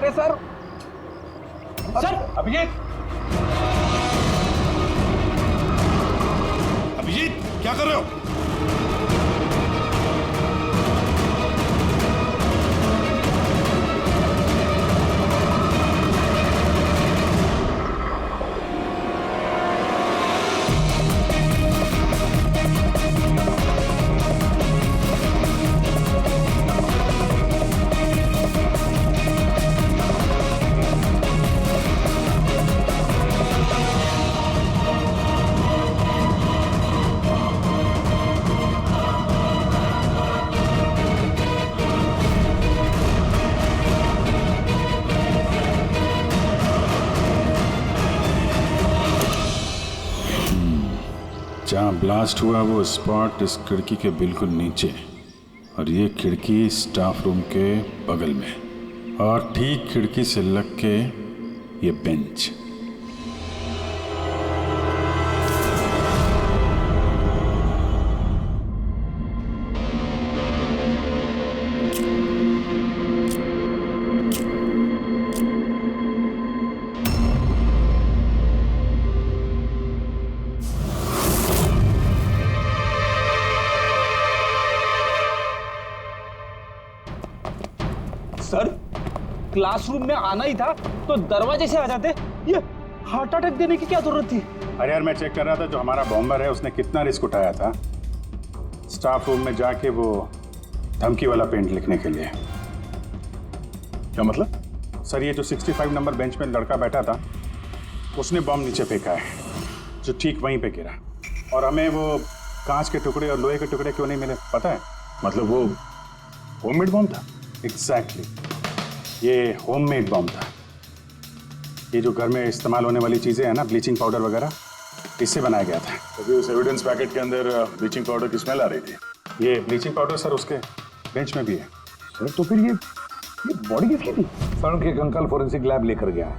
अरे sir sir Abhijit, Abhijit क्या कर रहे हो? जहाँ ब्लास्ट हुआ वो स्पॉट इस खिड़की के बिल्कुल नीचे, और ये खिड़की स्टाफ रूम के बगल में, और ठीक खिड़की से लग के ये बेंच। सर क्लासरूम में आना ही था तो दरवाजे से आ जाते, ये हार्ट अटैक देने की क्या जरूरत थी? अरे यार, मैं चेक कर रहा था जो हमारा बॉम्बर है उसने कितना रिस्क उठाया था स्टाफ रूम में जाके वो धमकी वाला पेंट लिखने के लिए। क्या मतलब? सर ये जो 65 नंबर बेंच में लड़का बैठा था उसने बॉम्ब नीचे फेंका है जो ठीक वहीं पे गिरा, और हमें वो कांच के टुकड़े और लोहे के टुकड़े क्यों नहीं मिले पता है? मतलब वो होममेड बॉम्ब था? एग्जैक्टली, ये होममेड बॉम्ब था। ये जो घर में इस्तेमाल होने वाली चीजें हैं ना, ब्लीचिंग पाउडर वगैरह, इससे बनाया गया था। तो फिर उस एविडेंस पैकेट के अंदर ब्लीचिंग पाउडर की स्मेल आ रही थी। ये ब्लीचिंग पाउडर सर उसके बेंच में भी है। सर तो फिर ये बॉडी किसकी थी? सर उनके अंकल फोरेंसिक लैब लेकर गया है,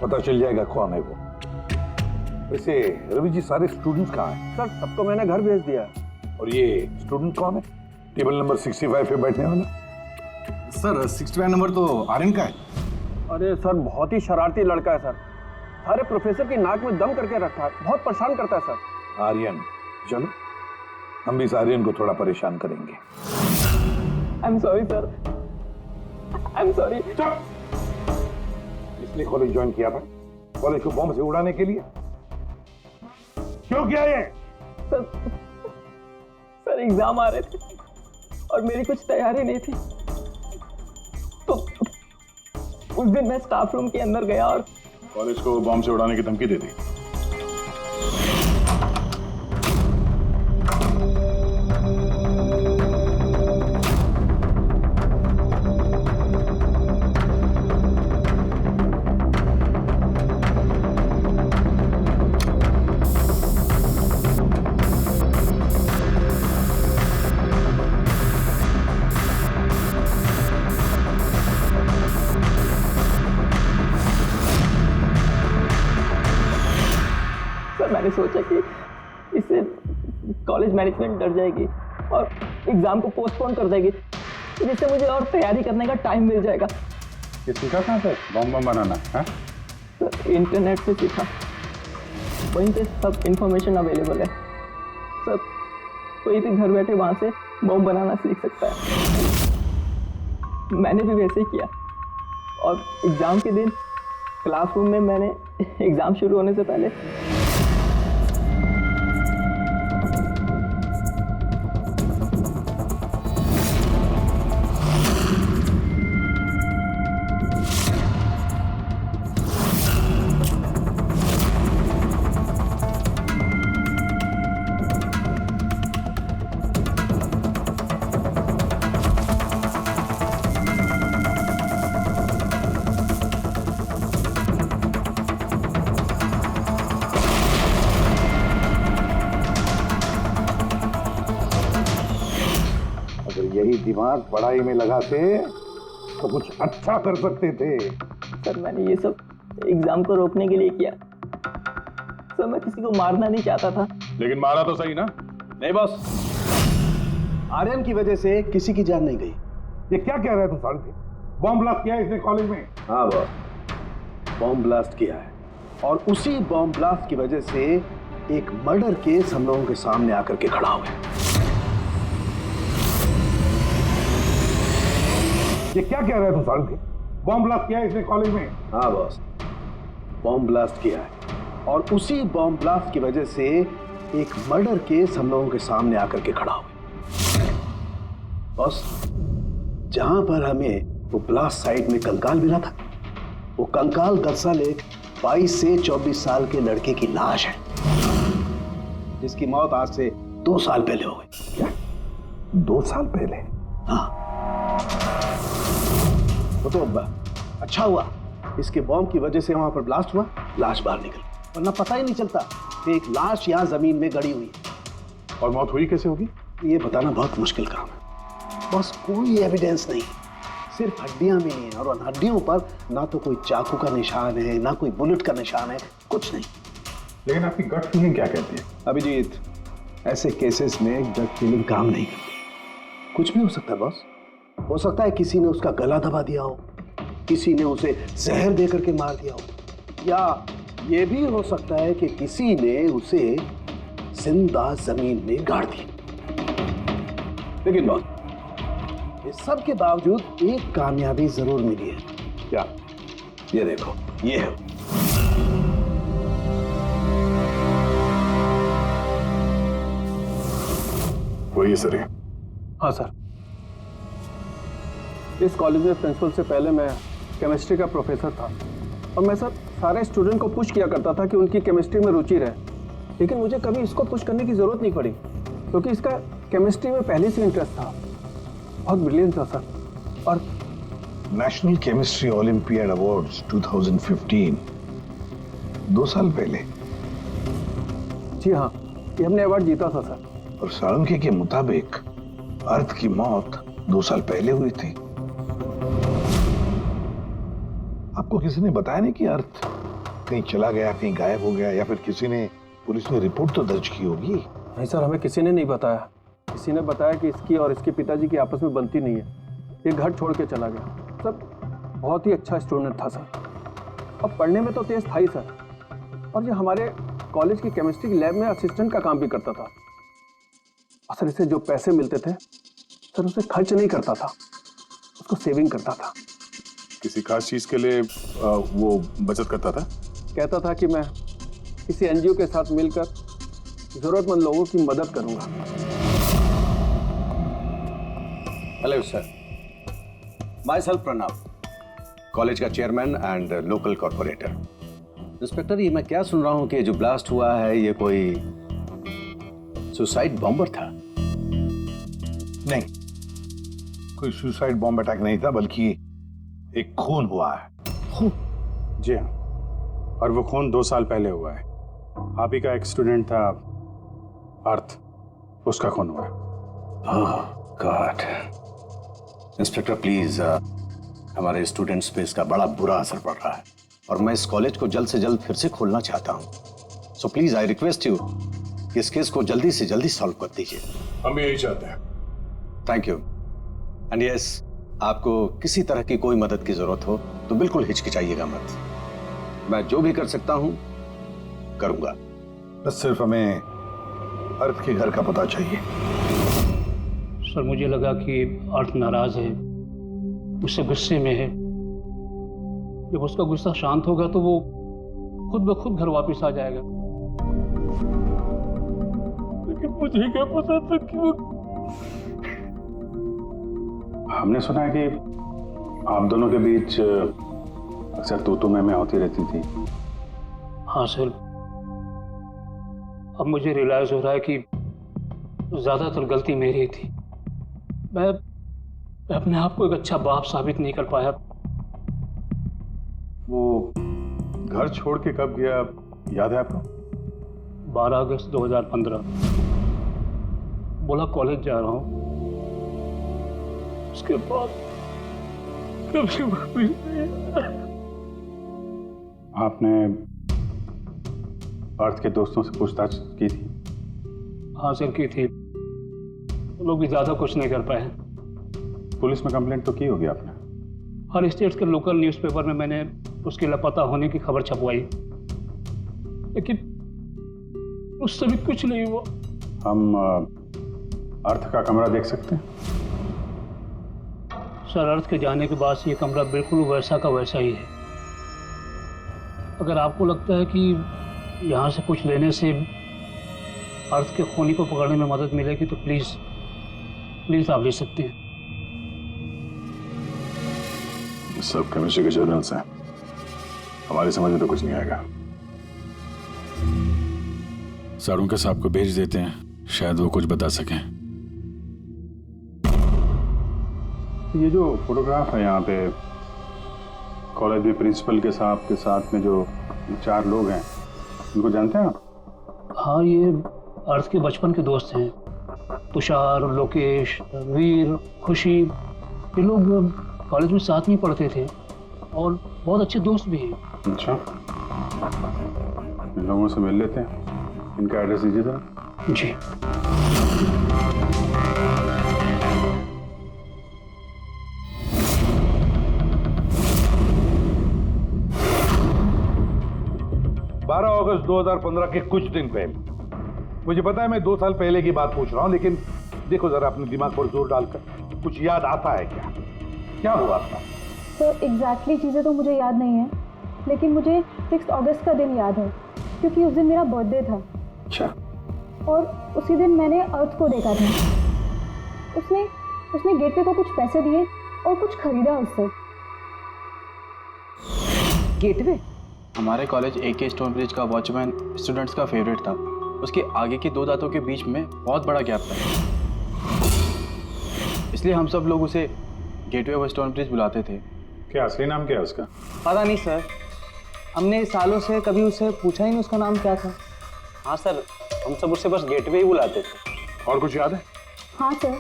पता चल जाएगा कौन है वो। वैसे रवि जी सारे स्टूडेंट्स कहाँ हैं? सर सबको मैंने घर भेज दिया। और ये स्टूडेंट कौन है टेबल नंबर 65 पे बैठने वाला? सर 65 नंबर तो आर्यन का है। अरे सर बहुत ही शरारती लड़का है सर, सारे प्रोफेसर की नाक में दम करके रखा है, बहुत परेशान करता है सर। आर्यन, चलो हम भी इस आर्यन को थोड़ा परेशान करेंगे। I am sorry sir, I am sorry. इसलिए कॉलेज ज्वाइन किया था, कॉलेज को बॉम्ब से उड़ाने के लिए? क्यों किया ये? सर एग्जाम आ रहे थे और मेरी कुछ तैयारी नहीं थी, तो उस दिन मैं स्टाफ रूम के अंदर गया और कॉलेज को बॉम्ब से उड़ाने की धमकी दे दी। मैंने सोचा कि इससे कॉलेज मैनेजमेंट डर जाएगी और एग्जाम को पोस्टपोन कर देगी, जिससे मुझे और तैयारी करने का टाइम मिल जाएगा। ये सीखा कहाँ से बॉम्ब बनाना है? सर इंटरनेट से सीखा, वहीं पे सब इंफॉर्मेशन अवेलेबल है सर, कोई भी घर बैठे वहां से बॉम्ब बनाना सीख सकता है। मैंने भी वैसे ही किया और एग्जाम के दिन क्लासरूम में मैंने एग्जाम शुरू होने से पहले यही दिमाग पढ़ाई में लगाते तो कुछ अच्छा कर सकते थे। सर मैंने ये सब एग्जाम को रोकने के लिए किया सर, मैं किसी को मारना नहीं चाहता था। लेकिन मारा तो सही ना? नहीं बॉस, आर्यन की वजह से किसी की जान नहीं गई। ये क्या कह रहे थे साढ़े? बॉम्ब ब्लास्ट किया है इसने कॉलेज में। हाँ बॉस, बॉम्ब ब्लास्ट किया है और उसी बॉम्ब ब्लास्ट की वजह से एक मर्डर केस हम लोगों के सामने आकर के खड़ा हुआ है। ये क्या कह रहा है तू सालुंखे? बॉम्ब ब्लास्ट किया है इसने कॉलेज में। हाँ बॉस, बॉम्ब ब्लास्ट किया है और उसी बॉम्ब ब्लास्ट की वजह से एक मर्डर केस हम लोगों के सामने आकर के खड़ा हुआ है। बॉस, जहां पर हमें वो ब्लास्ट साइट में कंकाल मिला था, वो कंकाल दरअसल एक 22 से 24 साल के लड़के की लाश है, जिसकी मौत आज से 2 साल पहले हो गई। क्या? 2 साल पहले? हाँ, वो तो अच्छा हुआ इसके बॉम्ब की वजह से वहां पर ब्लास्ट हुआ, लाश बाहर निकल, वरना पता ही नहीं चलता कि एक लाश यहाँ जमीन में गड़ी हुई है। और मौत हुई कैसे होगी? ये बताना बहुत मुश्किल काम है बस। कोई एविडेंस नहीं, सिर्फ हड्डियां मिली हैं और उन हड्डियों पर ना तो कोई चाकू का निशान है, ना कोई बुलेट का निशान है, कुछ नहीं। लेकिन आपकी गट फीलिंग क्या कहती है? अभिजीत, ऐसे केसेस में गट फीलिंग काम नहीं करती। कुछ भी हो सकता है बॉस। हो सकता है किसी ने उसका गला दबा दिया हो, किसी ने उसे जहर दे करके मार दिया हो, या ये भी हो सकता है कि किसी ने उसे जिंदा जमीन में गाड़ दिया। लेकिन बॉस, इस सब के बावजूद एक कामयाबी जरूर मिली है। क्या? ये देखो, ये है। वही सर है। हाँ सर, इस कॉलेज में प्रिंसिपल से पहले मैं केमिस्ट्री का प्रोफेसर था और मैं सर सारे स्टूडेंट को पुश किया करता था कि उनकी केमिस्ट्री में रुचि रहे, लेकिन मुझे कभी इसको पुश करने की जरूरत नहीं पड़ी क्योंकि इसका केमिस्ट्री में पहले से इंटरेस्ट था। बहुत ब्रिलियंट था सर। और नेशनल केमिस्ट्री ओलंपियाड अवार्ड्स 2015, 2 साल पहले। जी हाँ, ये हमने अवार्ड जीता था सर। और सालुंखे के मुताबिक अर्थ की मौत 2 साल पहले हुई थी। आपको किसी ने बताया नहीं कि अर्थ कहीं चला गया, कहीं गायब हो गया, या फिर किसी ने पुलिस में रिपोर्ट तो दर्ज की होगी? नहीं सर, हमें किसी ने नहीं बताया। किसी ने बताया कि इसकी और इसके पिताजी की आपस में बनती नहीं है, ये घर छोड़ के चला गया। सर बहुत ही अच्छा स्टूडेंट था सर, और पढ़ने में तो तेज था ही सर, और ये हमारे कॉलेज की केमिस्ट्री की लैब में असिस्टेंट का काम भी करता था। और सर इसे जो पैसे मिलते थे सर उसे खर्च नहीं करता था, उसको सेविंग करता था। किसी खास चीज के लिए वो बचत करता था? कहता था कि मैं किसी एनजीओ के साथ मिलकर जरूरतमंद लोगों की मदद करूंगा। Hello sir, myself Pranav, college का chairman and local corporator. Inspector, ये मैं क्या सुन रहा हूँ कि जो ब्लास्ट हुआ है ये कोई सुसाइड बॉम्बर था? नहीं, कोई सुसाइड बॉम्ब अटैक नहीं था, बल्कि एक खून हुआ है। जी हाँ, और वो खून 2 साल पहले हुआ है। आप ही का एक स्टूडेंट था अर्थ, उसका खून हुआ है। गॉड। इंस्पेक्टर प्लीज, हमारे स्टूडेंट्स पे इसका बड़ा बुरा असर पड़ रहा है और मैं इस कॉलेज को जल्द से जल्द फिर से खोलना चाहता हूँ। So please I request you कि इस केस को जल्दी से जल्दी सॉल्व कर दीजिए। हम भी यही चाहते हैं। Thank you. एंड यस, आपको किसी तरह की कोई मदद की जरूरत हो तो बिल्कुल हिचकिचाइएगा मत। मैं जो भी कर सकता हूं करूंगा। बस सिर्फ हमें अर्थ के घर का पता चाहिए। सर मुझे लगा कि अर्थ नाराज है, उससे गुस्से में है। जब उसका गुस्सा शांत होगा तो वो खुद ब खुद घर वापस आ जाएगा। लेकिन मुझे क्या पता था कि वो... हमने सुना है कि आप दोनों के बीच अक्सर तू मैं होती रहती थी। हाँ सर, अब मुझे रियलाइज हो रहा है कि ज्यादातर गलती मेरी थी। मैं अपने आप को एक अच्छा बाप साबित नहीं कर पाया। वो घर छोड़ के कब गया याद है आपको? 12 अगस्त 2015। बोला कॉलेज जा रहा हूँ, उसके बाद कभी वापस नहीं आया। आपने अर्थ के दोस्तों से पूछताछ की थी? हाँ सर, की थी। वो लोग भी ज्यादा कुछ नहीं कर पाए। पुलिस में कंप्लेंट तो की होगी आपने? हर स्टेट्स के लोकल न्यूज़पेपर में मैंने उसके लापता होने की खबर छपवाई, लेकिन उससे भी कुछ नहीं हुआ। हम अर्थ का कमरा देख सकते हैं? सर, अर्थ के जाने के बाद से ये कमरा बिल्कुल वैसा का वैसा ही है। अगर आपको लगता है कि यहाँ से कुछ लेने से अर्थ के खूनी को पकड़ने में मदद मिलेगी तो प्लीज़ आप ले सकते हैं। सब केमिस्ट्री के जर्नल्स हैं, हमारी समझ में तो कुछ नहीं आएगा। सारुंके साहब को भेज देते हैं, शायद वो कुछ बता सकें। ये जो फोटोग्राफ है यहाँ पे कॉलेज में प्रिंसिपल के साहब के साथ में जो 4 लोग हैं, उनको जानते हैं आप? हाँ, ये अर्थ के बचपन के दोस्त हैं। तुषार, लोकेश, वीर, खुशी, ये लोग कॉलेज में साथ में पढ़ते थे और बहुत अच्छे दोस्त भी हैं। अच्छा, इन लोगों से मिल लेते हैं। इनका एड्रेस दीजिए जरा। जी। अगस्त 2015 के कुछ दिन पहले, मुझे पता है मैं 2 साल पहले की बात पूछ रहा हूं, लेकिन देखो जरा अपने दिमाग पर जोर डालकर, कुछ याद आता है क्या? क्या हुआ था? सर, एग्जैक्टली चीज़ें तो मुझे याद नहीं है, लेकिन मुझे 6 अगस्त का दिन याद है क्योंकि उस दिन मेरा बर्थडे था। अच्छा। और उसी दिन मैंने अर्थ को देखा था। उसने गेटवे को कुछ पैसे दिए और कुछ खरीदा उससे। गेटवे? हमारे कॉलेज AK स्टोनब्रिज का वॉचमैन स्टूडेंट्स का फेवरेट था। उसके आगे की 2 दांतों के बीच में बहुत बड़ा गैप था, इसलिए हम सब लोग उसे गेटवे ऑफ स्टोनब्रिज बुलाते थे। क्या असली नाम क्या है उसका? पता नहीं सर, हमने सालों से कभी उससे पूछा ही नहीं उसका नाम क्या था। हाँ सर, हम सब उससे बस गेटवे ही बुलाते थे। और कुछ याद है? हाँ सर,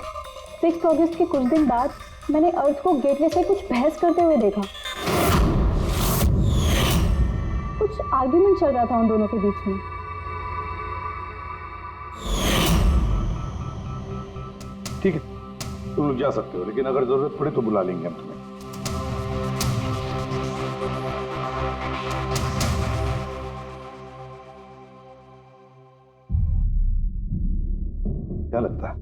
6 अगस्त के कुछ दिन बाद मैंने अर्थ को गेटवे से कुछ बहस करते हुए देखा। कुछ आर्ग्यूमेंट चल रहा था उन दोनों के बीच में। ठीक है, तुम लोग जा सकते हो, लेकिन अगर जरूरत पड़े तो बुला लेंगे हम तुम्हें। क्या लगता है?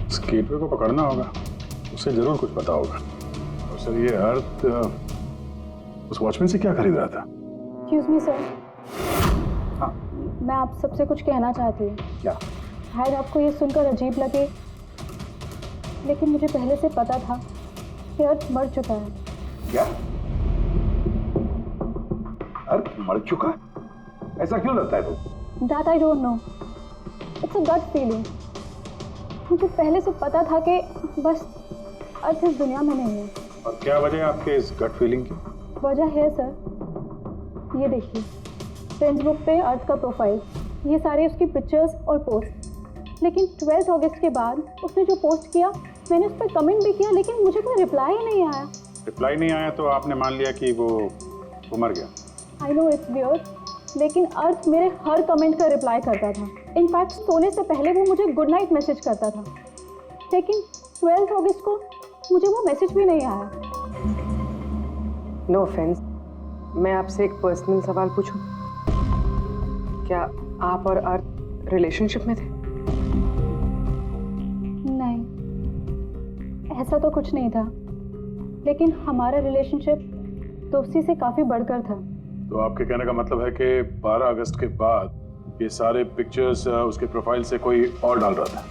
इस गेटवे को पकड़ना होगा, उसे जरूर कुछ पता होगा। और सर, ये अर्थ उस वॉचमैन से क्या खरीद रहा था? एक्सक्यूज मी सर, मैं आप सबसे कुछ कहना चाहती हूँ। क्या? शायद आपको ये सुनकर अजीब लगे, लेकिन मुझे पहले से पता था कि अर्थ मर चुका है। क्या? अर्थ मर चुका? ऐसा क्यों लगता है तुम? That I don't know. It's a gut feeling. मुझे पहले से पता था कि बस अर्थ इस दुनिया में नहीं है। और क्या वजह है आपके इस गट फीलिंग की? वजह है सर, ये देखिए, फ्रेंड्स बुक पे अर्थ का प्रोफाइल, ये सारे उसकी पिक्चर्स और पोस्ट। लेकिन 12 अगस्त के बाद उसने जो पोस्ट किया, मैंने उस पर कमेंट भी किया, लेकिन मुझे कोई रिप्लाई ही नहीं आया। रिप्लाई नहीं आया तो आपने मान लिया कि वो मर गया? आई नो इट्स वियर्ड, लेकिन अर्थ मेरे हर कमेंट का रिप्लाई करता था। इनफैक्ट सोने से पहले वो मुझे गुड नाइट मैसेज करता था। लेकिन 12 अगस्त को मुझे वो मैसेज भी नहीं आया। नो ऑफेंस, मैं आपसे एक पर्सनल सवाल पूछूं? क्या आप और अर्थ रिलेशनशिप में थे? नहीं, ऐसा तो कुछ नहीं था, लेकिन हमारा रिलेशनशिप दोस्ती से काफ़ी बढ़कर था। तो आपके कहने का मतलब है कि 12 अगस्त के बाद ये सारे पिक्चर्स उसके प्रोफाइल से कोई और डाल रहा था?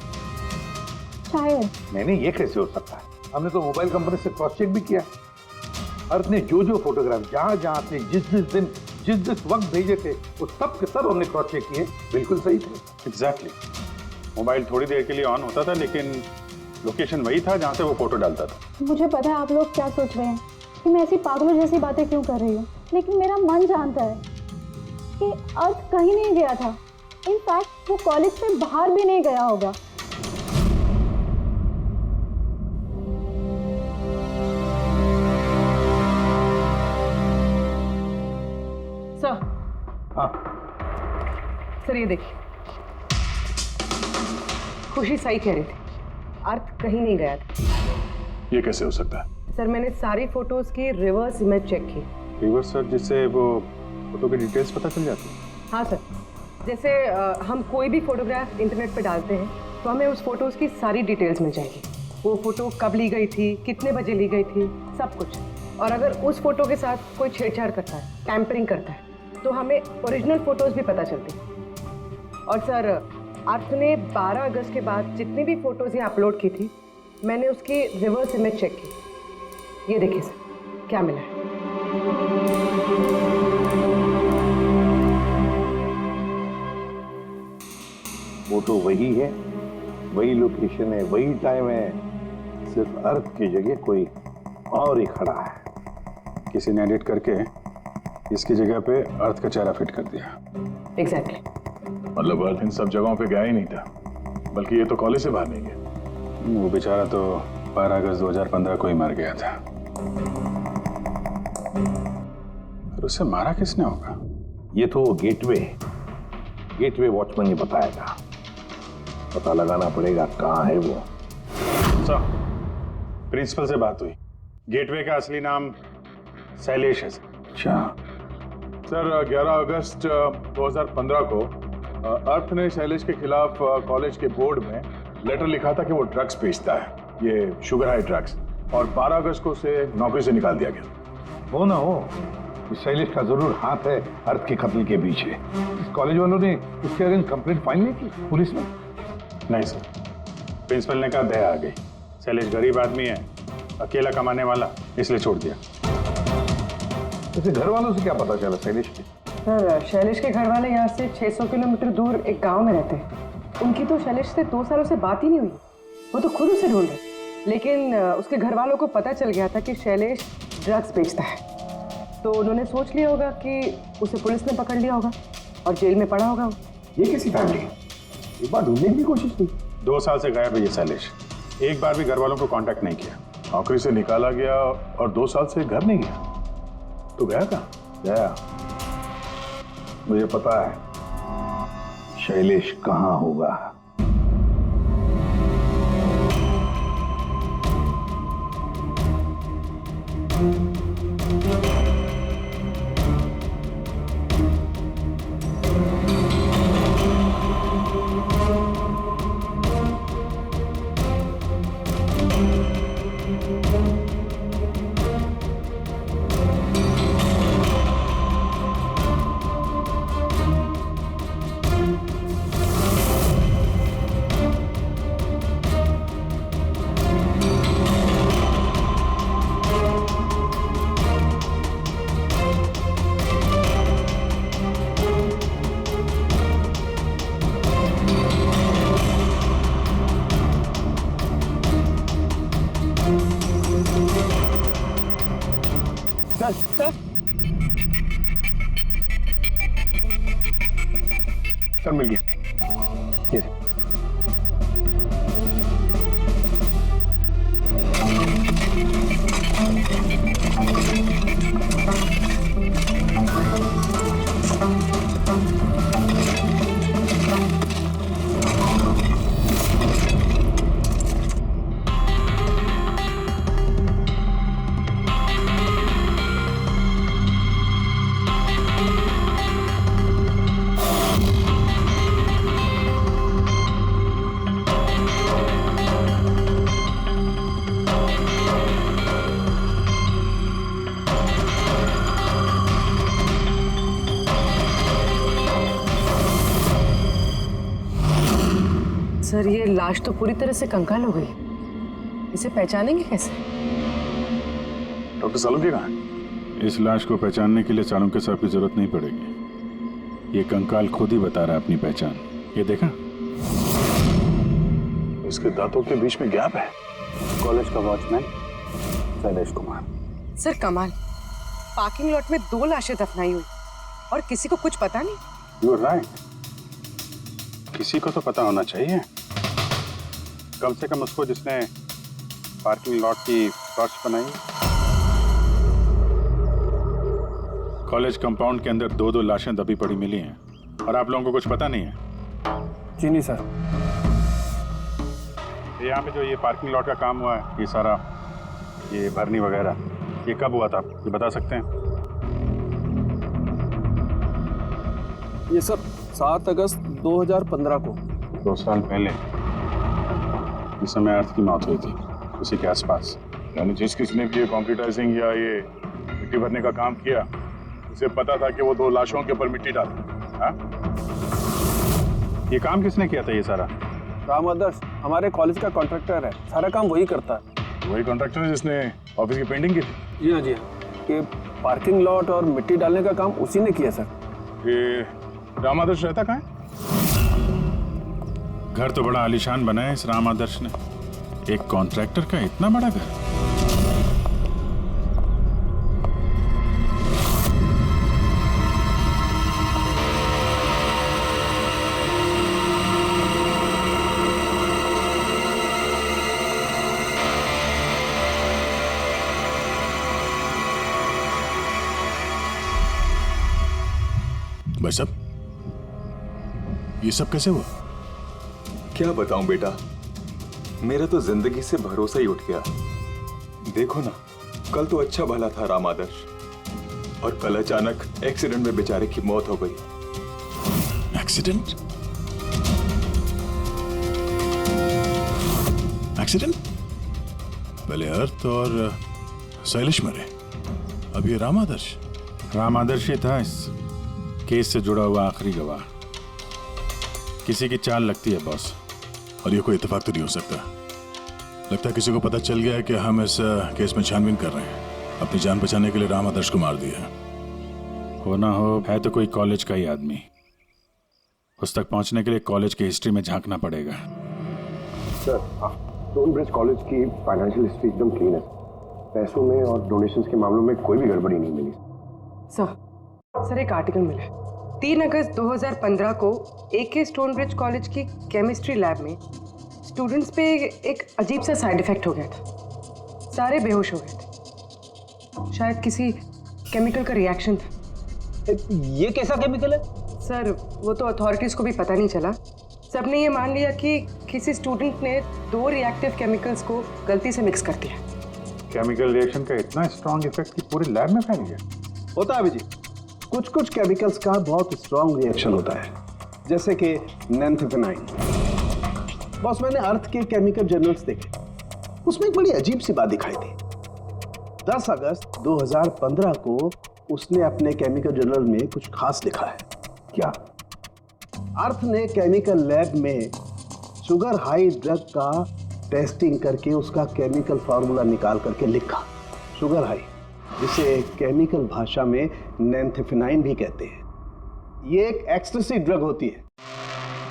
शायद। नहीं, ये कैसे हो सकता है? हमने तो मोबाइल कंपनी से क्रॉस चेक भी किया। अर्थ ने जो फोटोग्राफ जहां से जिस दिन जिस वक्त भेजे थे, वो सब के सब हमने क्रॉस चेक किए, बिल्कुल सही थे। एग्जैक्टली। मोबाइल थोड़ी देर के लिए ऑन होता था, लेकिन लोकेशन वही था जहाँ से वो फोटो डालता था। मुझे पता है आप लोग क्या सोच रहे हैं कि मैं ऐसी पागलों जैसी बातें क्यों कर रही हूँ, लेकिन मेरा मन जानता है कि अर्थ कहीं नहीं गया था। इनफैक्ट वो कॉलेज से बाहर भी नहीं गया होगा। सर। हाँ सर, ये देखिए, खुशी सही कह रही थी, अर्थ कहीं नहीं गया था। ये कैसे हो सकता है? सर मैंने सारी फोटोज की रिवर्स इमेज चेक की। रिवर्स सर, जिससे वो फोटो की डिटेल्स पता चल जाती है? हाँ सर, जैसे हम कोई भी फोटोग्राफ इंटरनेट पे डालते हैं तो हमें उस फोटोज की सारी डिटेल्स मिल जाएगी। वो फोटो कब ली गई थी, कितने बजे ली गई थी, सब कुछ। और अगर उस फोटो के साथ कोई छेड़छाड़ करता है, टैंपरिंग करता है, तो हमें ओरिजिनल फोटोज भी पता चलती हैं। और सर अर्थ ने 12 अगस्त के बाद जितनी भी फोटोज ये अपलोड की थी, मैंने उसकी रिवर्स इमेज चेक की। ये देखिए सर क्या मिला है। फोटो वही है, वही लोकेशन है, वही टाइम है, सिर्फ अर्थ की जगह कोई और ही खड़ा है। किसी ने एडिट करके इसकी जगह पे अर्थ का चेहरा फिट कर दिया। एग्जैक्टली। मतलब अर्थ इन सब जगहों पे गया ही नहीं था, बल्कि ये तो कॉलेज से बाहर नहीं गया। वो बेचारा तो 12 अगस्त 2015 को ही मर गया था। और उसे मारा किसने होगा? ये तो गेटवे वॉचमैन ही बताएगा। पता लगाना पड़ेगा कहाँ है वो। सर, प्रिंसिपल से बात हुई। गेटवे का असली नाम शैलेश है। अच्छा सर 11 अगस्त 2015 को अर्थ ने शैलेश के खिलाफ कॉलेज के बोर्ड में लेटर लिखा था कि वो ड्रग्स बेचता है, ये शुगर हाई ड्रग्स, और 12 अगस्त को उसे नौकरी से निकाल दिया गया। हो ना हो, इस शैलेश का जरूर हाथ है अर्थ के कत्ल के पीछे। इस कॉलेज वालों ने उसके अगेंस्ट कंप्लेंट फाइल नहीं की पुलिस में? नहीं सर, प्रिंसिपल ने कहा दया आ गई, शैलेश गरीब आदमी है, अकेला कमाने वाला, इसलिए छोड़ दिया। वैसे घर वालों से क्या पता चला शैलेश के? सर शैलेश के घर वाले यहाँ से 600 किलोमीटर दूर एक गांव में रहते हैं। उनकी तो शैलेश से 2 सालों से बात ही नहीं हुई। वो तो खुद उसे ढूंढ रहे, लेकिन उसके घर वालों को पता चल गया था कि शैलेश ड्रग्स बेचता है, तो उन्होंने सोच लिया होगा कि उसे पुलिस ने पकड़ लिया होगा और जेल में पड़ा होगा। ये कैसी फैमिली है? एक बार ढूंढने की कोशिश की। 2 साल से गायब है ये शैलेश, एक बार भी घर वालों को कांटेक्ट नहीं किया। नौकरी से निकाला गया और 2 साल से घर नहीं गया, तो गया कहाँ? गया, मुझे पता है शैलेश कहाँ होगा। सर मिल गया। ये सर ये लाश तो पूरी तरह से कंकाल हो गई, इसे पहचानेंगे कैसे? डॉक्टर सालुंके कहाँ है? इस लाश को पहचानने के लिए चाणक्य साहब की जरूरत नहीं पड़ेगी। ये कंकाल खुद ही बता रहा है अपनी पहचान। ये देखा, इसके दांतों के बीच में गैप है। कॉलेज का वॉचमैन शैलेश कुमार। सर कमाल, पार्किंग लॉट में 2 लाशें दफनाई हुई और किसी को कुछ पता नहीं। यू आर राइट, किसी को तो पता होना चाहिए, कम से कम उसको जिसने पार्किंग लॉट की फर्श बनाई। कॉलेज कंपाउंड के अंदर 2-2 लाशें दबी पड़ी मिली हैं और आप लोगों को कुछ पता नहीं है? जी नहीं सर। यहाँ पे जो ये पार्किंग लॉट का काम हुआ है, ये सारा ये भरनी वगैरह, ये कब हुआ था, ये बता सकते हैं? ये सर 7 अगस्त 2015 को। 2 साल पहले इस समय अर्थ की मौत हुई थी, उसी के आसपास। यानी जिस किसने भी ये कंप्यूटराइजिंग या ये मिट्टी भरने का काम किया, उसे पता था कि वो 2 लाशों के ऊपर मिट्टी डाले। हाँ? ये काम किसने किया था ये सारा? राम आदर्श हमारे कॉलेज का कॉन्ट्रैक्टर है, सारा काम वही करता है। वही कॉन्ट्रैक्टर है जिसने ऑफिस की पेंटिंग की थी? जी हाँ जी हाँ, ये पार्किंग लॉट और मिट्टी डालने का काम उसी ने किया सर। ये राम आदर्श रहता कहाँ है? घर तो बड़ा आलीशान बना है इस राम आदर्श ने, एक कॉन्ट्रैक्टर का इतना बड़ा घर। भाई साहब, ये सब कैसे हुआ? क्या बताऊं बेटा, मेरा तो जिंदगी से भरोसा ही उठ गया। देखो ना, कल तो अच्छा भला था राम आदर्श, और कल अचानक एक्सीडेंट में बेचारे की मौत हो गई। एक्सीडेंट? एक्सीडेंट? पहले अर्थ और शैलेश मरे, अब ये राम आदर्श। राम आदर्श ही था इस केस से जुड़ा हुआ आखिरी गवाह। किसी की चाल लगती है बॉस, और ये कोई इत्तेफाक तो नहीं हो सकता। लगता है किसी को पता चल गया है कि हम इस केस में छानबीन कर रहे हैं। अपनी जान बचाने के लिए राम आदर्श को मार दिया। हो ना हो, है तो कोई कॉलेज का ही आदमी। उस तक पहुंचने के लिए कॉलेज की हिस्ट्री में झांकना पड़ेगा। सर, स्टोनब्रिज कॉलेज की फाइनेंशियल हिस्ट्री एकदम क्लीन है। पैसों में और डोनेशंस के मामलों में कोई भी गड़बड़ी नहीं मिली। सर एक आर्टिकल मिला है। 3 अगस्त 2015 को AK स्टोनब्रिज कॉलेज की केमिस्ट्री लैब में स्टूडेंट्स पे एक अजीब सा साइड इफेक्ट हो गया था। सारे बेहोश हो गए थे। शायद किसी केमिकल का रिएक्शन था। ये कैसा केमिकल है? सर वो तो अथॉरिटीज को भी पता नहीं चला। सबने ये मान लिया कि किसी स्टूडेंट ने 2 रिएक्टिव केमिकल्स को गलती से मिक्स कर दिया। केमिकल रिएक्शन का इतना स्ट्रॉन्ग इफेक्ट कि पूरे लैब में फैल गया। होता है अभिजीत, कुछ कुछ केमिकल्स का बहुत स्ट्रॉन्ग रिएक्शन होता है, जैसे कि नैंथेफेनाइन। बॉस, मैंने अर्थ के केमिकल जर्नल्स देखे, उसमें एक बड़ी अजीब सी बात दिखाई थी। 10 अगस्त 2015 को उसने अपने केमिकल जर्नल में कुछ खास लिखा है। क्या? अर्थ ने केमिकल लैब में शुगर हाई ड्रग का टेस्टिंग करके उसका केमिकल फार्मूला निकाल करके लिखा। शुगर हाई, जिसे केमिकल भाषा में नैंथेफेनाइन भी कहते हैं। ये एक एक्सटेसी ड्रग होती है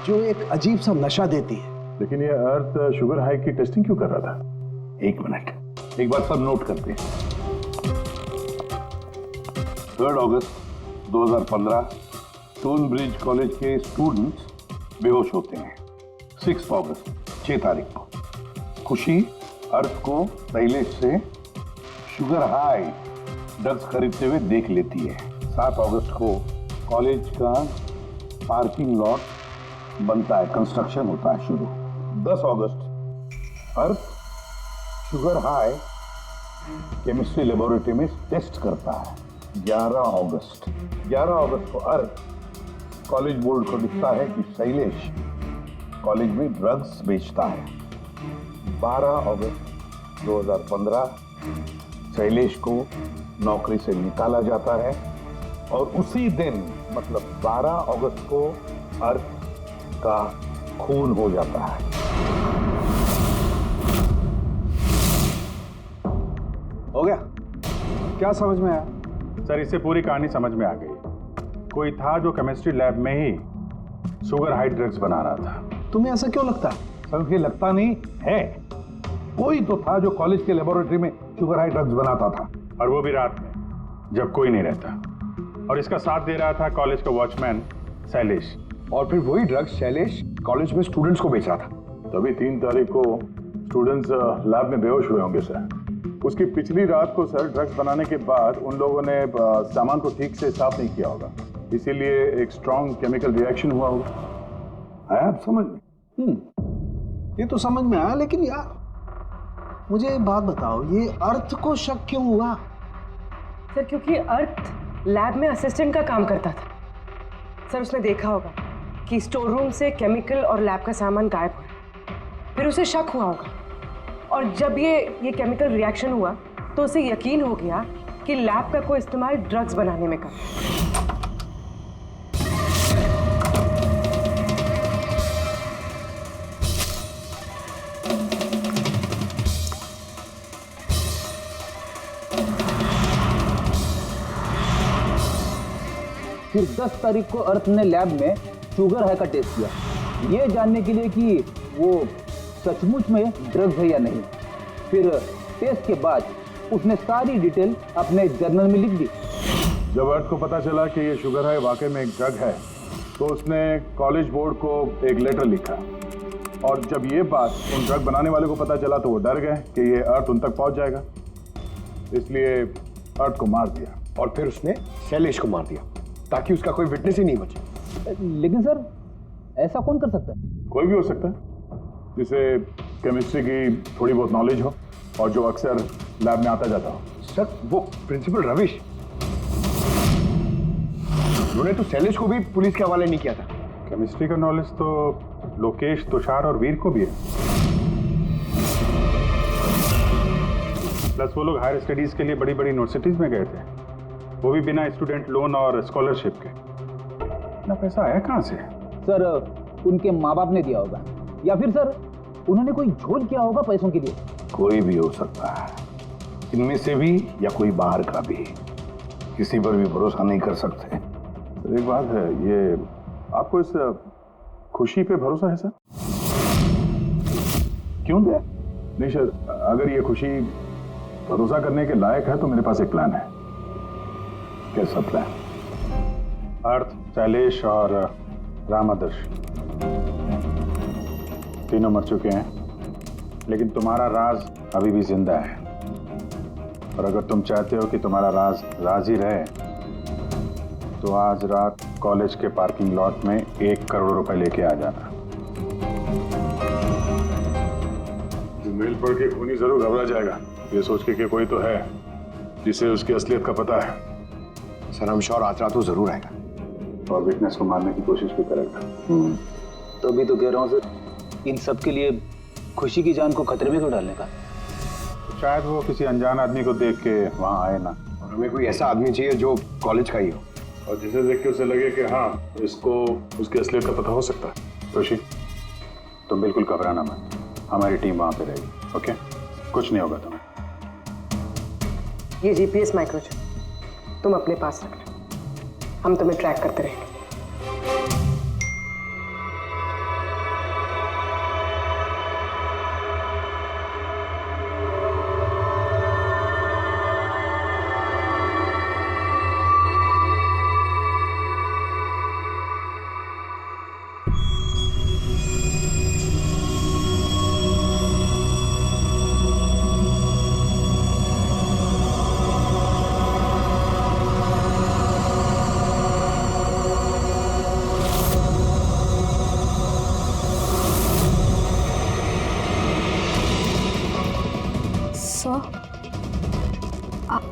जो एक अजीब सा नशा देती है। लेकिन ये अर्थ शुगर हाई की टेस्टिंग क्यों कर रहा था? 1 मिनट, एक बार सब नोट करते हैं। 3 अगस्त 2015 स्टोनब्रिज कॉलेज के स्टूडेंट्स बेहोश होते हैं। 6 अगस्त 6 तारीख को खुशी अर्थ को शैलेश से शुगर हाई ड्रग्स खरीदते हुए देख लेती है। 7 अगस्त को कॉलेज का पार्किंग लॉट बनता है, कंस्ट्रक्शन होता है शुरू। 10 अगस्त अर्थ शुगर हाई केमिस्ट्री लेबोरेटरी में टेस्ट करता है। 11 अगस्त को अर्थ कॉलेज बोर्ड को दिखता है कि शैलेश कॉलेज में ड्रग्स बेचता है। 12 अगस्त 2015 शैलेश को नौकरी से निकाला जाता है, और उसी दिन मतलब 12 अगस्त को अर्थ का खून हो जाता है। हो गया? क्या समझ में आया? सर, इससे पूरी कहानी समझ में आ गई। कोई था जो केमिस्ट्री लैब में ही शुगर हाई ड्रग्स बना रहा था। तुम्हें ऐसा क्यों लगता है? सर, ये लगता नहीं है, कोई तो था जो कॉलेज के लेबोरेटरी में शुगर हाई ड्रग्स बनाता था, और वो भी रात में जब कोई नहीं रहता। और इसका साथ दे रहा था कॉलेज का वॉचमैन शैलेश। और फिर वही ड्रग्स शैलेश कॉलेज में स्टूडेंट्स को बेच रहा था। तभी 3 तारीख को स्टूडेंट्स लैब में बेहोश हुए होंगे सर। उसकी पिछली रात को सर ड्रग्स बनाने के बाद उन लोगों ने सामान को ठीक से साफ नहीं किया होगा, इसीलिए एक स्ट्रॉन्ग केमिकल रिएक्शन हुआ होगा। आया आप समझ में? ये तो समझ में आया, लेकिन यार मुझे एक बात बताओ, ये अर्थ को शक क्यों हुआ? सर क्योंकि अर्थ लैब में असिस्टेंट का काम करता था। सर उसने देखा होगा कि स्टोर रूम से केमिकल और लैब का सामान गायब हुआ, फिर उसे शक हुआ होगा, और जब ये केमिकल रिएक्शन हुआ तो उसे यकीन हो गया कि लैब का कोई इस्तेमाल ड्रग्स बनाने में कर। फिर 10 तारीख को अर्थ ने लैब में शुगर हाई का टेस्ट किया, ये जानने के लिए कि वो सचमुच में ड्रग्स है या नहीं। फिर टेस्ट के बाद उसने सारी डिटेल अपने जर्नल में लिख दी। जब अर्थ को पता चला कि ये शुगर हाई वाकई में एक ड्रग है, तो उसने कॉलेज बोर्ड को एक लेटर लिखा, और जब ये बात उन ड्रग बनाने वाले को पता चला तो वो डर गए कि ये अर्थ उन तक पहुंच जाएगा, इसलिए अर्थ को मार दिया। और फिर उसने शैलेश को मार दिया ताकि उसका कोई विटनेस ही नहीं बचे। लेकिन सर ऐसा कौन कर सकता है? कोई भी हो सकता है जिसे केमिस्ट्री की थोड़ी बहुत नॉलेज हो और जो अक्सर लैब में आता जाता हो। सर वो प्रिंसिपल रविश, उन्होंने तो शैलेश को भी पुलिस के हवाले नहीं किया था। केमिस्ट्री का नॉलेज तो लोकेश, तुषार और वीर को भी है। प्लस वो लोग हायर स्टडीज के लिए बड़ी बड़ी यूनिवर्सिटीज में गए थे, वो भी बिना स्टूडेंट लोन और स्कॉलरशिप के। इतना पैसा आया कहाँ से? सर उनके माँ बाप ने दिया होगा, या फिर सर उन्होंने कोई झोल किया होगा पैसों के लिए। कोई भी हो सकता है, इनमें से भी या कोई बाहर का भी, किसी पर भी भरोसा नहीं कर सकते। तो एक बात है, ये आपको इस खुशी पे भरोसा है सर? क्यों दे? नहीं सर, अगर ये खुशी भरोसा करने के लायक है तो मेरे पास एक प्लान है। कैसा प्लान? अर्थ, शैलेश और राम आदर्श तीनों मर चुके हैं, लेकिन तुम्हारा राज अभी भी जिंदा है, और अगर तुम चाहते हो कि तुम्हारा राज राज ही रहे तो आज रात कॉलेज के पार्किंग लॉट में 1 करोड़ रुपए लेके आ जाना। मेल पढ़ के खूनी जरूर घबरा जाएगा, ये सोच के कि कोई तो है जिसे उसकी असलियत का पता है। सर हम श्योर आज रात तो जरूर आएगा और विटनेस को मारने की कोशिश भी करेगा। तो अभी तो कह रहा हूँ सर, इन सब के लिए खुशी की जान को खतरे में क्यों डालने का? शायद वो किसी अनजान आदमी को देख के वहां आए ना, और हमें कोई ऐसा आदमी चाहिए जो कॉलेज का ही हो, और जिसे देख के उसे लगे कि हाँ इसको उसकी असलियत का पता हो सकता है। खुशी तुम बिल्कुल घबराना मत, हमारी टीम वहां पे रहेगी। ओके, कुछ नहीं होगा तुम्हें। ये जीपीएस माइक्रोचिप तुम अपने पास रखना, हम तुम्हें ट्रैक करते रहेंगे।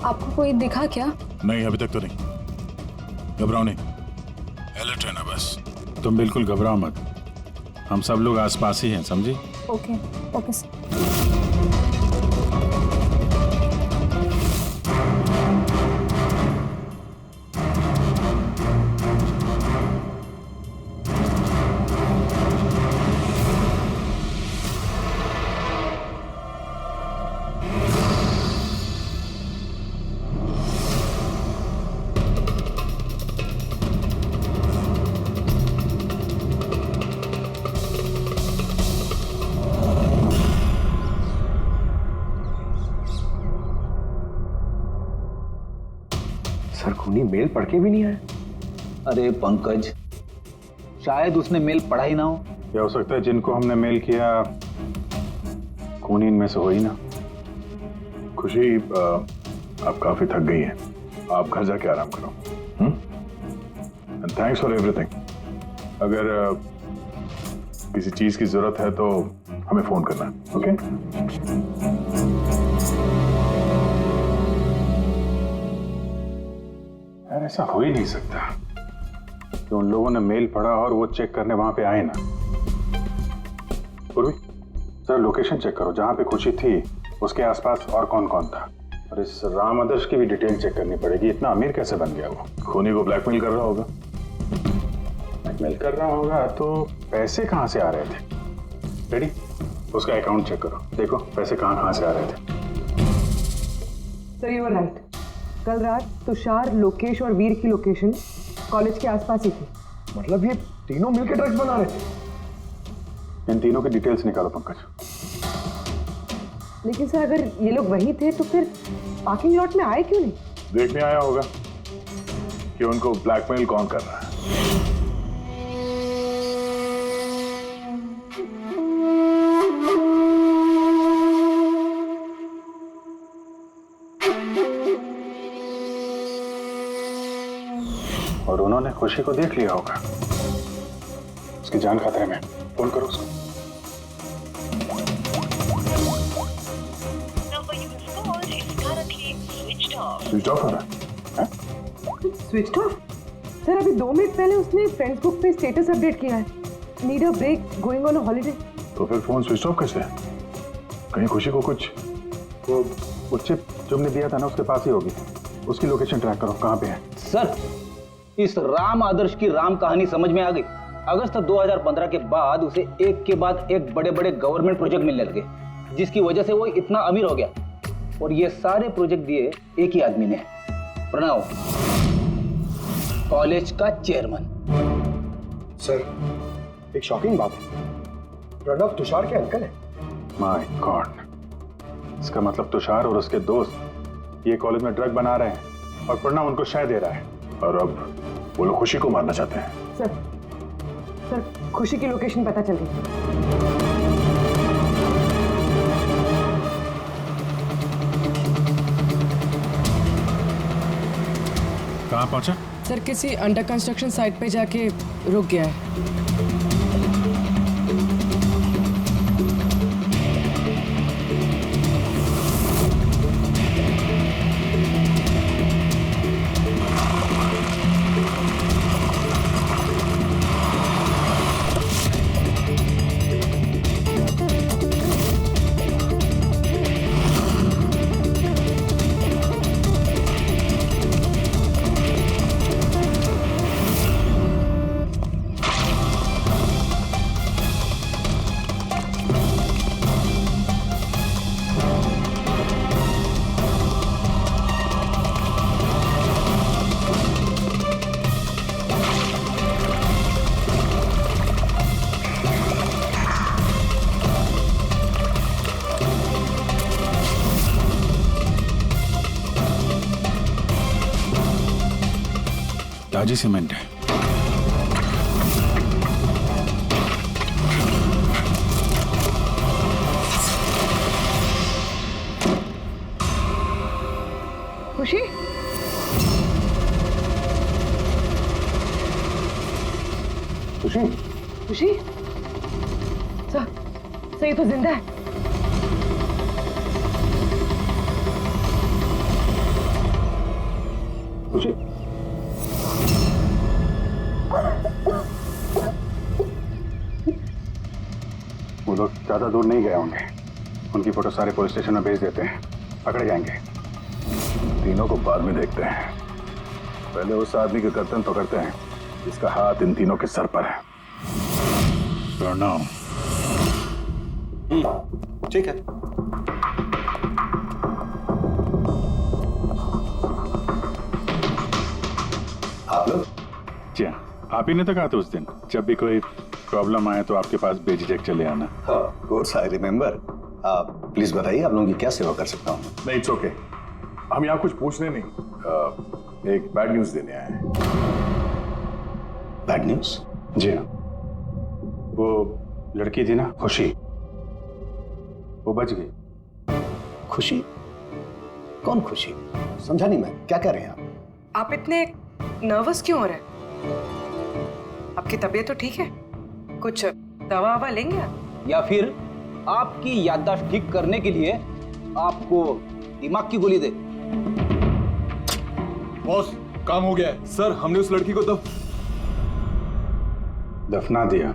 आपको कोई दिखा क्या? नहीं, अभी तक तो नहीं। घबराओ नहीं, अलर्ट रहना बस। तुम बिल्कुल घबराओ मत, हम सब लोग आसपास ही हैं, समझी? Okay okay sir. सर खूनी मेल पढ़ के भी नहीं आया। अरे पंकज, शायद उसने मेल पढ़ा ही ना हो। क्या हो सकता है जिनको हमने मेल किया खूनी इनमें से हो ही ना। खुशी आप काफी थक गई हैं, आप घर जाके आराम करो। And thanks for everything. अगर किसी चीज की जरूरत है तो हमें फोन करना। ओके ऐसा हो ही नहीं सकता कि उन लोगों ने मेल पढ़ा और वो चेक करने वहां पे आए ना। पूर्वी, सर लोकेशन चेक करो, जहां पे खुशी थी उसके आसपास और कौन कौन था। और इस राम आदर्श की भी डिटेल चेक करनी पड़ेगी। इतना अमीर कैसे बन गया वो? खूनी को ब्लैकमेल कर रहा होगा। ब्लैकमेल कर रहा होगा तो पैसे कहाँ से आ रहे थे? रेडी, उसका अकाउंट चेक करो, देखो पैसे कहाँ से आ रहे थे। Sir you are right. कल रात तुषार, लोकेश और वीर की लोकेशन कॉलेज के आसपास ही थी। मतलब ये तीनों मिलकर ड्रग्स बना रहे थे। इन तीनों की डिटेल्स निकालो पंकज। लेकिन सर अगर ये लोग वही थे तो फिर पार्किंग लॉट में आए क्यों नहीं? देखने आया होगा कि उनको ब्लैकमेल कौन कर रहा है। और उन्होंने खुशी को देख लिया होगा। उसकी जान खतरे में। फोन करो उसको। स्विच ऑफ हो रहा है? Switch off? सर अभी 2 मिनट पहले उसने फेसबुक पे स्टेटस अपडेट किया है, need a break, going on a holiday. तो फिर फोन स्विच ऑफ कैसे है? कहीं खुशी को कुछ वो चिप जो हमने दिया था ना उसके पास ही होगी। उसकी लोकेशन ट्रैक करो, कहाँ पे है? सर इस राम आदर्श की राम कहानी समझ में आ गई। अगस्त 2015 के बाद उसे एक के बाद एक बड़े बड़े गवर्नमेंट प्रोजेक्ट मिलने लगे, जिसकी वजह से वो इतना अमीर हो गया। और ये सारे प्रोजेक्ट दिए एक ही आदमी ने, प्रणव, कॉलेज का चेयरमैन। सर एक शॉकिंग बात है, प्रणव तुषार के अंकल है। माय गॉड, इसका मतलब तुषार और उसके दोस्त ये कॉलेज में ड्रग बना रहे हैं और प्रणव उनको शय दे रहा है। और अब वो लोग खुशी को मारना चाहते हैं। सर खुशी की लोकेशन पता चल गई। कहाँ पहुंचा? सर किसी अंडर कंस्ट्रक्शन साइट पे जाके रुक गया है। ताजी सीमेंट है। खुशी? खुशी? खुशी? सर ये तो जिंदा है। खुशी? वो लोग ज्यादा दूर नहीं गए होंगे, उनकी फोटो सारे पुलिस स्टेशन में भेज देते हैं, पकड़े जाएंगे। तीनों को बाद में देखते हैं, पहले उस आदमी के गर्दन पकड़ते हैं जिसका हाथ इन तीनों के सर पर है। प्रणव। ठीक है। आप लोग? जी हाँ, आप ही ने तो कहा था उस दिन, जब भी कोई प्रॉब्लम आए तो आपके पास बेझिझक चले आना। Of course I remember. आप प्लीज बताइए, आप लोगों की क्या सेवा कर सकता हूँ? नहीं, इट्स ओके। हम यहाँ कुछ पूछने नहीं, एक बैड न्यूज देने आए हैं। Bad news? जी हाँ, वो लड़की थी ना खुशी, वो बच गई। खुशी? कौन खुशी? समझा नहीं मैं, क्या कह रहे हैं आप? आप इतने नर्वस क्यों हो रहे हैं? आपकी तबीयत तो ठीक है? कुछ दवा ववा लेंगे आप? या फिर आपकी याददाश्त ठीक करने के लिए आपको दिमाग की गोली दे? बॉस, काम हो गया है सर, हमने उस लड़की को दफना दिया।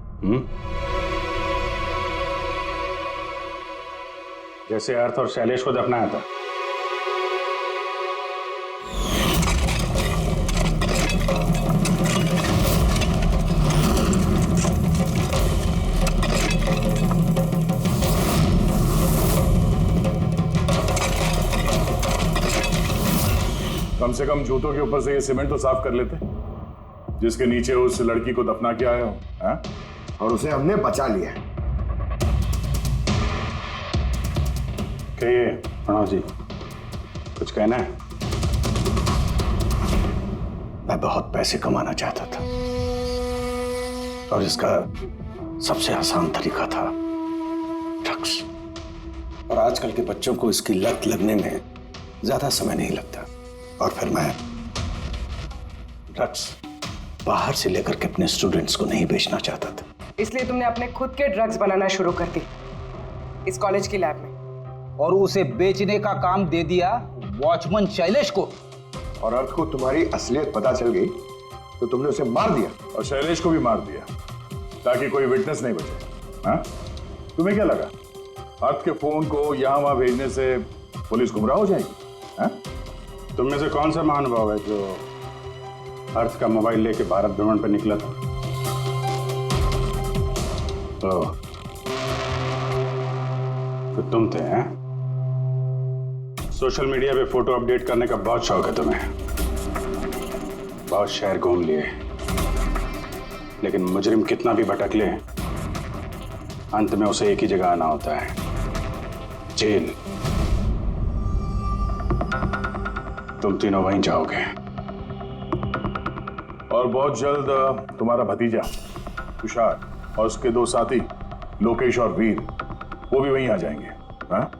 जैसे अर्थ और शैलेश को दफनाया था। कम से कम जूतों के ऊपर से ये सीमेंट तो साफ कर लेते जिसके नीचे उस लड़की को दफना के आए हो। हाँ? और उसे हमने बचा लिया। कहिए प्रणव जी, कुछ कहना है? मैं बहुत पैसे कमाना चाहता था और इसका सबसे आसान तरीका था ड्रग्स। और आजकल के बच्चों को इसकी लत लगने में ज्यादा समय नहीं लगता। और फिर मैं ड्रग्स बाहर से लेकर के अपने स्टूडेंट्स को नहीं बेचना चाहता था। इसलिए तुमने अपने खुद के ड्रग्स बनाना शुरू कर दी इस कॉलेज की लैब में। और उसे बेचने का काम दे दिया वॉचमैन शैलेश को। और अर्थ को तुम्हारी असलियत पता चल गई तो तुमने उसे मार दिया। और शैलेश को भी मार दिया ताकि कोई विटनेस नहीं बचे। हाँ? तुम्हें क्या लगा अर्थ के फोन को यहां वहां भेजने से पुलिस गुमराह हो जाएगी? हाँ? तुम में से कौन सा महानुभाव है जो अर्थ का मोबाइल लेके भारत भ्रमण पर निकला था? तो तुम थे हैं? सोशल मीडिया पे फोटो अपडेट करने का बहुत शौक है तुम्हें। बहुत शहर घूम लिए, लेकिन मुजरिम कितना भी भटक ले अंत में उसे एक ही जगह आना होता है, जेल। तुम तीनों वहीं जाओगे। और बहुत जल्द तुम्हारा भतीजा तुषार और उसके दो साथी लोकेश और वीर वो भी वहीं आ जाएंगे। हाँ?